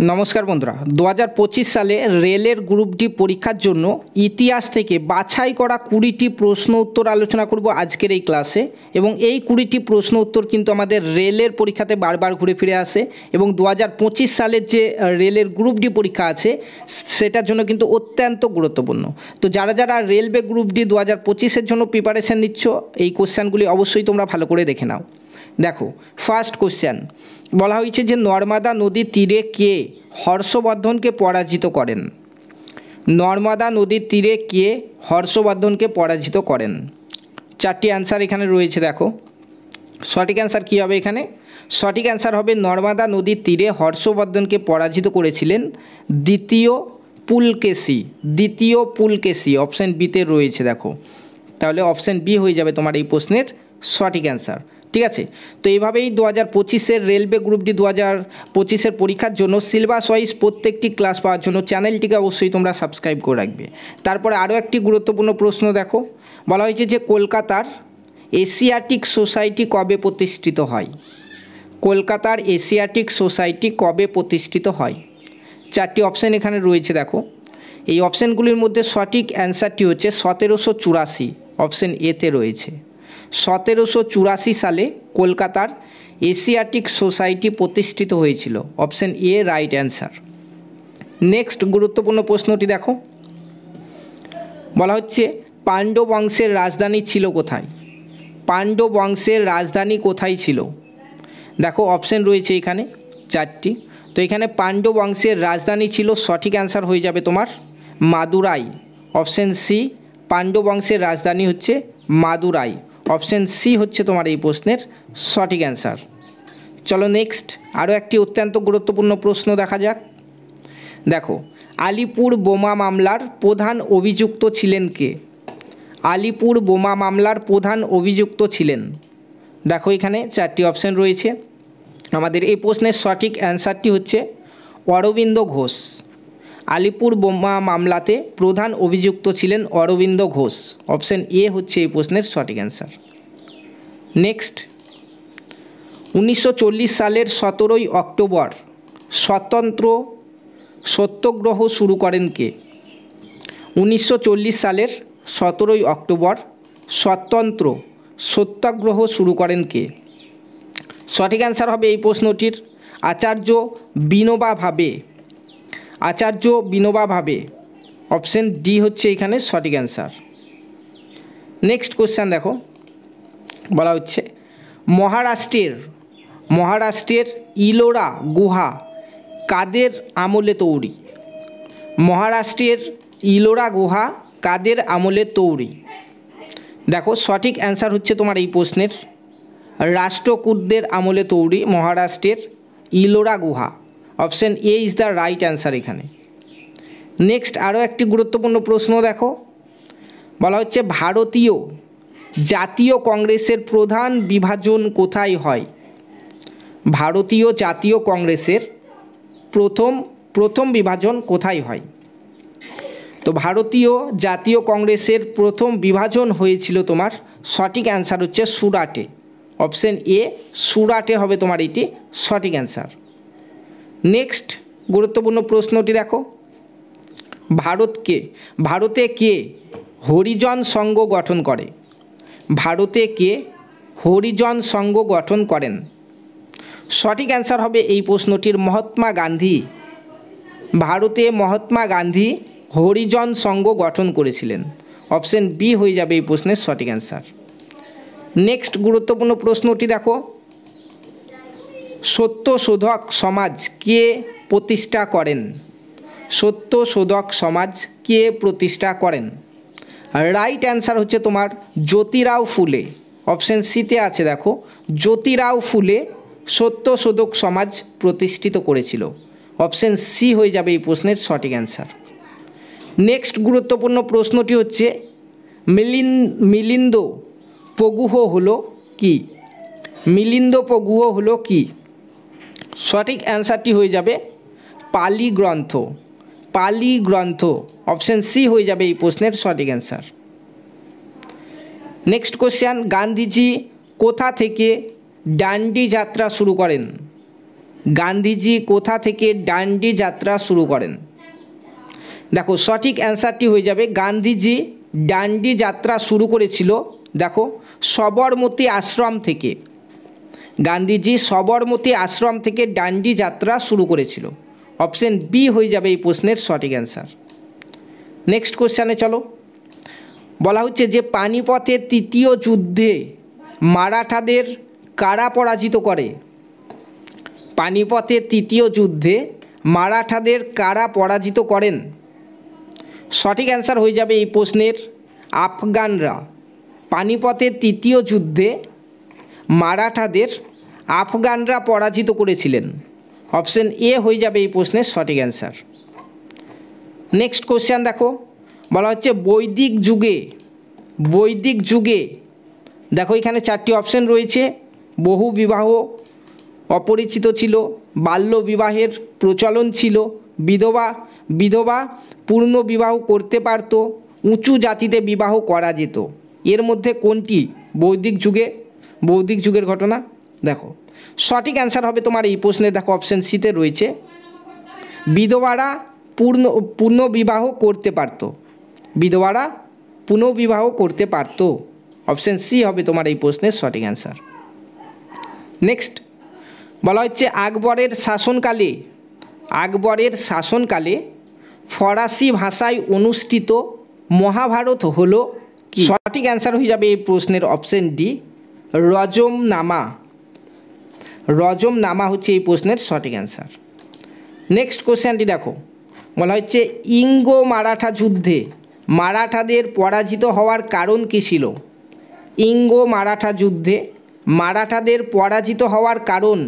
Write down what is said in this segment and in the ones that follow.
নমস্কার বন্ধুরা, 2025 সালে রেলের গ্রুপ ডি পরীক্ষার জন্য ইতিহাস থেকে বাছাই করা 20টি প্রশ্ন উত্তর আলোচনা করব আজকের এই ক্লাসে। এবং এই 20টি প্রশ্ন উত্তর কিন্তু আমাদের রেলের পরীক্ষাতে বারবার ঘুরে ফিরে আসে এবং 2025 সালের যে রেলের গ্রুপ ডি পরীক্ষা আছে সেটার জন্য কিন্তু অত্যন্ত গুরুত্বপূর্ণ। তো যারা যারা রেলওয়ে গ্রুপ ডি 2025-এর জন্য প্রিপারেশান নিচ্ছ, এই কোশ্চেনগুলি অবশ্যই তোমরা ভালো করে দেখে নাও। দেখো, ফার্স্ট কোশ্চেন বলা হয়েছে যে নর্মদা নদীর তীরে কে হর্ষবর্ধনকে পরাজিত করেন? নর্মদা নদীর তীরে কে হর্ষবর্ধনকে পরাজিত করেন? চারটি অ্যান্সার এখানে রয়েছে। দেখো, সঠিক অ্যান্সার কী হবে এখানে? সঠিক অ্যান্সার হবে নর্মদা নদীর তীরে হর্ষবর্ধনকে পরাজিত করেছিলেন দ্বিতীয় পুলকেশী। অপশান বিতে রয়েছে। দেখো, তাহলে অপশান বি হয়ে যাবে তোমার এই প্রশ্নের সঠিক অ্যান্সার। ঠিক আছে, তো এইভাবেই 2025-এর রেলওয়ে গ্রুপ ডি 2025-এর পরীক্ষার জন্য সিলেবাস ওয়াইজ প্রত্যেকটি ক্লাস পাওয়ার জন্য চ্যানেলটিকে অবশ্যই তোমরা সাবস্ক্রাইব করে রাখবে। তারপরে আরও একটি গুরুত্বপূর্ণ প্রশ্ন দেখো, বলা হয়েছে যে কলকাতার এশিয়াটিক সোসাইটি কবে প্রতিষ্ঠিত হয়? কলকাতার এশিয়াটিক সোসাইটি কবে প্রতিষ্ঠিত হয়? চারটি অপশান এখানে রয়েছে। দেখো, এই অপশানগুলির মধ্যে সঠিক অ্যান্সারটি হচ্ছে 1784। অপশান এতে রয়েছে। 1784 সালে কলকাতার এশিয়াটিক সোসাইটি প্রতিষ্ঠিত হয়েছিল। Option A right answer. Next গুরুত্বপূর্ণ প্রশ্নটি দেখো, বলা হচ্ছে পাণ্ডব বংশের রাজধানী ছিল কোথায়? পাণ্ডব বংশের রাজধানী কোথায় ছিল? দেখো, অপশান রয়েছে এখানে চারটি। তো এখানে পাণ্ডব বংশের রাজধানী ছিল, সঠিক অ্যান্সার হয়ে যাবে তোমার মাদুরাই। অপশান সি, পাণ্ডব বংশের রাজধানী হচ্ছে মাদুরাই। অপশান সি হচ্ছে তোমার এই প্রশ্নের সঠিক অ্যান্সার। চলো নেক্সট আরও একটি অত্যন্ত গুরুত্বপূর্ণ প্রশ্ন দেখা যাক। দেখো, আলিপুর বোমা মামলার প্রধান অভিযুক্ত ছিলেন কে? আলিপুর বোমা মামলার প্রধান অভিযুক্ত ছিলেন। দেখো, এখানে চারটি অপশান রয়েছে। আমাদের এই প্রশ্নের সঠিক অ্যান্সারটি হচ্ছে অরবিন্দ ঘোষ। আলিপুর বোমা মামলাতে প্রধান অভিযুক্ত ছিলেন অরবিন্দ ঘোষ। অপশান এ হচ্ছে এই প্রশ্নের সঠিক অ্যান্সার। নেক্সট, 1940 সালের 17ই অক্টোবর স্বতন্ত্র সত্যাগ্রহ শুরু করেন কে? 1940 সালের 17ই অক্টোবর স্বতন্ত্র সত্যাগ্রহ শুরু করেন কে? সঠিক অ্যান্সার হবে এই প্রশ্নটির আচার্য বিনোবা ভাবে। আচার্য বিনোবা ভাবে। অপশান ডি হচ্ছে এখানে সঠিক অ্যান্সার। নেক্সট কোশ্চেন দেখো, বলা হচ্ছে মহারাষ্ট্রের ইলোরা গুহা কাদের আমলে তৈরি? মহারাষ্ট্রের ইলোরা গুহা কাদের আমলে তৈরি? দেখো, সঠিক অ্যান্সার হচ্ছে তোমার এই প্রশ্নের রাষ্ট্রকূটদের আমলে তৈরি মহারাষ্ট্রের ইলোরা গুহা। Option A is the right answer এখানে। নেক্সট আরও একটি গুরুত্বপূর্ণ প্রশ্ন দেখো, বলা হচ্ছে ভারতীয় জাতীয় কংগ্রেসের প্রধান বিভাজন কোথায় হয়? ভারতীয় জাতীয় কংগ্রেসের প্রথম বিভাজন কোথায় হয়? তো ভারতীয় জাতীয় কংগ্রেসের প্রথম বিভাজন হয়েছিল তোমার, সঠিক অ্যান্সার হচ্ছে সুরাটে। অপশান এ সুরাটে হবে তোমার এটি সঠিক অ্যান্সার। নেক্সট গুরুত্বপূর্ণ প্রশ্নটি দেখো, ভারতে কে হরিজন সংঘ গঠন করে? ভারতে কে হরিজন সংঘ গঠন করেন? সঠিক অ্যান্সার হবে এই প্রশ্নটির মহাত্মা গান্ধী। ভারতে মহাত্মা গান্ধী হরিজন সংঘ গঠন করেছিলেন। অপশান বি হয়ে যাবে এই প্রশ্নের সঠিক অ্যান্সার। নেক্সট গুরুত্বপূর্ণ প্রশ্নটি দেখো, সত্যশোধক সমাজ কে প্রতিষ্ঠা করেন? সত্যশোধক সমাজ কে প্রতিষ্ঠা করেন? রাইট অ্যান্সার হচ্ছে তোমার জ্যোতিরাও ফুলে। অপশান সিতে আছে। দেখো, জ্যোতিরাও ফুলে সত্যশোধক সমাজ প্রতিষ্ঠিত করেছিল। অপশান সি হয়ে যাবে এই প্রশ্নের সঠিক অ্যান্সার। নেক্সট গুরুত্বপূর্ণ প্রশ্নটি হচ্ছে মিলিন্দ পগুহ হলো কি? মিলিন্দ পগুহ হলো কি? সঠিক অ্যান্সারটি হয়ে যাবে পালি গ্রন্থ। পালি গ্রন্থ। অপশান সি হয়ে যাবে এই প্রশ্নের সঠিক অ্যান্সার। নেক্সট কোশ্চেন, গান্ধীজি কোথা থেকে ডান্ডি যাত্রা শুরু করেন? গান্ধীজি কোথা থেকে ডান্ডি যাত্রা শুরু করেন? দেখো সঠিক অ্যান্সারটি হয়ে যাবে গান্ধীজি ডান্ডি যাত্রা শুরু করেছিল দেখো সবরমতী আশ্রম থেকে। গান্ধীজি সবরমতী আশ্রম থেকে ডান্ডি যাত্রা শুরু করেছিল। অপশন বি হয়ে যাবে এই প্রশ্নের সঠিক অ্যান্সার। নেক্সট কোশ্চেনে চলো। বলা হচ্ছে যে পানিপথের তৃতীয় যুদ্ধে মারাঠাদের কারা পরাজিত করে? পানিপথের তৃতীয় যুদ্ধে মারাঠাদের কারা পরাজিত করেন? সঠিক অ্যান্সার হয়ে যাবে এই প্রশ্নের আফগানরা। পানিপথের তৃতীয় যুদ্ধে মারাঠাদের আফগানরা পরাজিত করেছিলেন। অপশন এ হয়ে যাবে এই প্রশ্নের সঠিক অ্যান্সার। নেক্সট কোশ্চেন দেখো, বলা হচ্ছে বৈদিক যুগে দেখো এখানে চারটি অপশন রয়েছে। বহু বিবাহ অপরিচিত ছিল, বাল্য বিবাহের প্রচলন ছিল, বিধবা পূর্ণ বিবাহ করতে পারত, উঁচু জাতিতে বিবাহ করা যেত। এর মধ্যে কোনটি বৈদিক যুগের ঘটনা? দেখো সঠিক অ্যান্সার হবে তোমার এই প্রশ্নে দেখো অপশন সিতে রয়েছে বিধবারা পুনর্বিবাহ করতে পারত। বিধবারা পুনর্বিবাহ করতে পারত। অপশন সি হবে তোমার এই প্রশ্নের সঠিক অ্যান্সার। নেক্সট বলা হচ্ছে আকবরের শাসনকালে ফরাসি ভাষায় অনুষ্ঠিত মহাভারত হলো কি? সঠিক অ্যান্সার হয়ে যাবে এই প্রশ্নের অপশন ডি রজমনামা হচ্ছে এই প্রশ্নের সঠিক অ্যান্সার। নেক্সট কোশ্চেনটি দেখো, বলা হচ্ছে ইঙ্গো মারাঠা যুদ্ধে মারাঠাদের পরাজিত হওয়ার কারণ কী ছিল? ইঙ্গো মারাঠা যুদ্ধে মারাঠাদের পরাজিত হওয়ার কারণ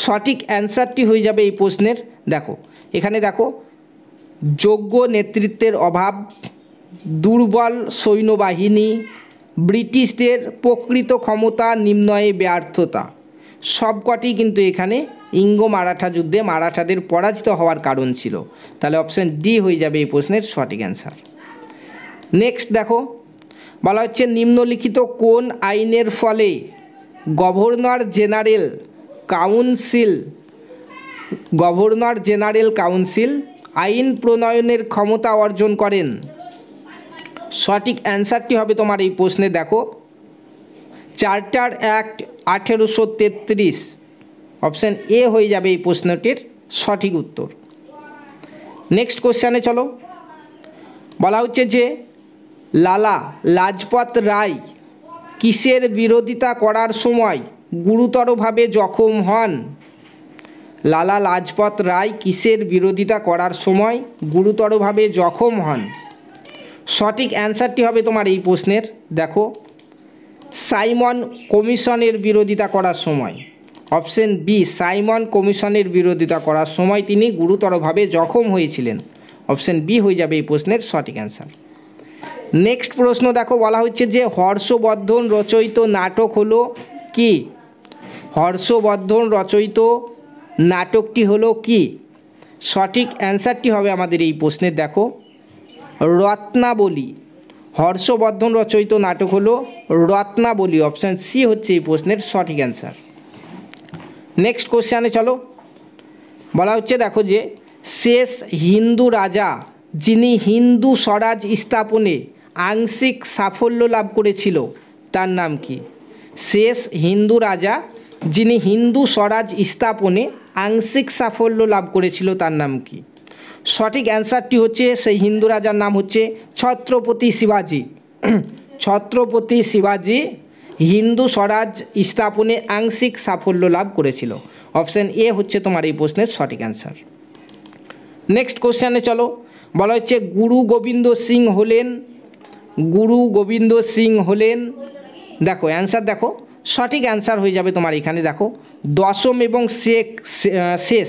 সঠিক অ্যান্সারটি হয়ে যাবে এই প্রশ্নের দেখো এখানে দেখো যোগ্য নেতৃত্বের অভাব, দুর্বল সৈন্যবাহিনী, ব্রিটিশদের প্রকৃত ক্ষমতা নির্ণয়ে ব্যর্থতা। সবকটি কিন্তু এখানে ইঙ্গো মারাঠা যুদ্ধে মারাঠাদের পরাজিত হওয়ার কারণ ছিল। তাহলে অপশন ডি হয়ে যাবে এই প্রশ্নের সঠিক অ্যান্সার। নেক্সট দেখো, বলা হচ্ছে নিম্নলিখিত কোন আইনের ফলে গভর্নর জেনারেল কাউন্সিল আইন প্রণয়নের ক্ষমতা অর্জন করেন? সঠিক অ্যান্সারটি হবে তোমার এই প্রশ্নে দেখো চার্টার অ্যাক্ট 1833। অপশান এ হয়ে যাবে এই প্রশ্নটির সঠিক উত্তর। নেক্সট কোশ্চেনে চলো। বলা হচ্ছে যে লালা লাজপত রায় কিসের বিরোধিতা করার সময় গুরুতরভাবে জখম হন? লালা লাজপত রায় কিসের বিরোধিতা করার সময় গুরুতরভাবে জখম হন? সঠিক অ্যান্সারটি হবে তোমার এই প্রশ্নের দেখো সাইমন কমিশনের বিরোধিতা করার সময়। অপশন বি সাইমন কমিশনের বিরোধিতা করার সময় তিনি গুরুতরভাবে জখম হয়েছিলেন। অপশন বি হয়ে যাবে এই প্রশ্নের সঠিক অ্যান্সার। নেক্সট প্রশ্ন দেখো, বলা হচ্ছে যে হর্ষবর্ধন রচয়িত নাটক হলো কি? হর্ষবর্ধন রচয়িত নাটকটি হলো কি? সঠিক অ্যান্সারটি হবে আমাদের এই প্রশ্নের দেখো রত্নাবলী। হর্ষবর্ধন রচয়িত নাটক হলো রত্নাবলী। অপশান সি হচ্ছে এই প্রশ্নের সঠিক অ্যান্সার। নেক্সট কোশ্চেনে চলো। বলা হচ্ছে দেখো যে শেষ হিন্দু রাজা যিনি হিন্দু স্বরাজ স্থাপনে আংশিক সাফল্য লাভ করেছিল তার নাম কি? শেষ হিন্দু রাজা যিনি হিন্দু স্বরাজ স্থাপনে আংশিক সাফল্য লাভ করেছিল তার নাম কি? সঠিক অ্যান্সারটি হচ্ছে সেই হিন্দু রাজার নাম হচ্ছে ছত্রপতি শিবাজী। ছত্রপতি শিবাজী হিন্দু স্বরাজ স্থাপনে আংশিক সাফল্য লাভ করেছিল। অপশান এ হচ্ছে তোমার এই প্রশ্নের সঠিক অ্যান্সার। নেক্সট কোশ্চেনে চলো। বলা হচ্ছে গুরু গোবিন্দ সিং হলেন দেখো অ্যান্সার দেখো সঠিক অ্যান্সার হয়ে যাবে তোমার এখানে দেখো দশম এবং শেষ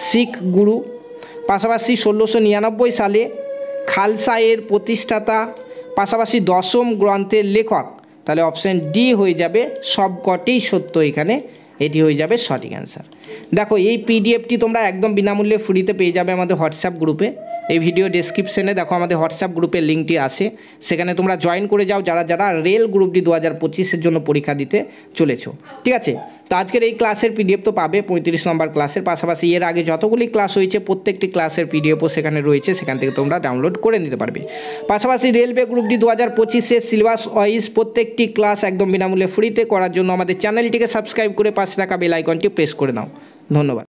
শিখ গুরু, পাশাপাশি 1699 সালে খালসা এর প্রতিষ্ঠাতা, পাশাপাশি দশম গ্রন্থের লেখক। তাহলে অপশান ডি হয়ে যাবে সবকটিই সত্য এখানে, এটি হয়ে যাবে সঠিক অ্যান্সার। দেখো এই পিডিএফটি তোমরা একদম বিনামূল্যে ফ্রিতে পেয়ে যাবে আমাদের হোয়াটসঅ্যাপ গ্রুপে। এই ভিডিও ডেসক্রিপশনে দেখো আমাদের হোয়াটসঅ্যাপ গ্রুপের লিঙ্কটি আছে, সেখানে তোমরা জয়েন করে যাও যারা যারা রেল গ্রুপ ডি 2025-এর জন্য পরীক্ষা দিতে চলেছো। ঠিক আছে, তো আজকের এই ক্লাসের পিডিএফ তো পাবে 35 নম্বর ক্লাসের, পাশাপাশি এর আগে যতগুলি ক্লাস হয়েছে প্রত্যেকটি ক্লাসের পিডিএফও সেখানে রয়েছে, সেখান থেকে তোমরা ডাউনলোড করে নিতে পারবে। পাশাপাশি রেলওয়ে গ্রুপ ডি 2025-এর সিলেবাস ওয়াইজ প্রত্যেকটি ক্লাস একদম বিনামূল্যে ফ্রিতে করার জন্য আমাদের চ্যানেলটিকে সাবস্ক্রাইব করে পাশে থাকা বেল আইকনটি প্রেস করে নাও। ধন্যবাদ।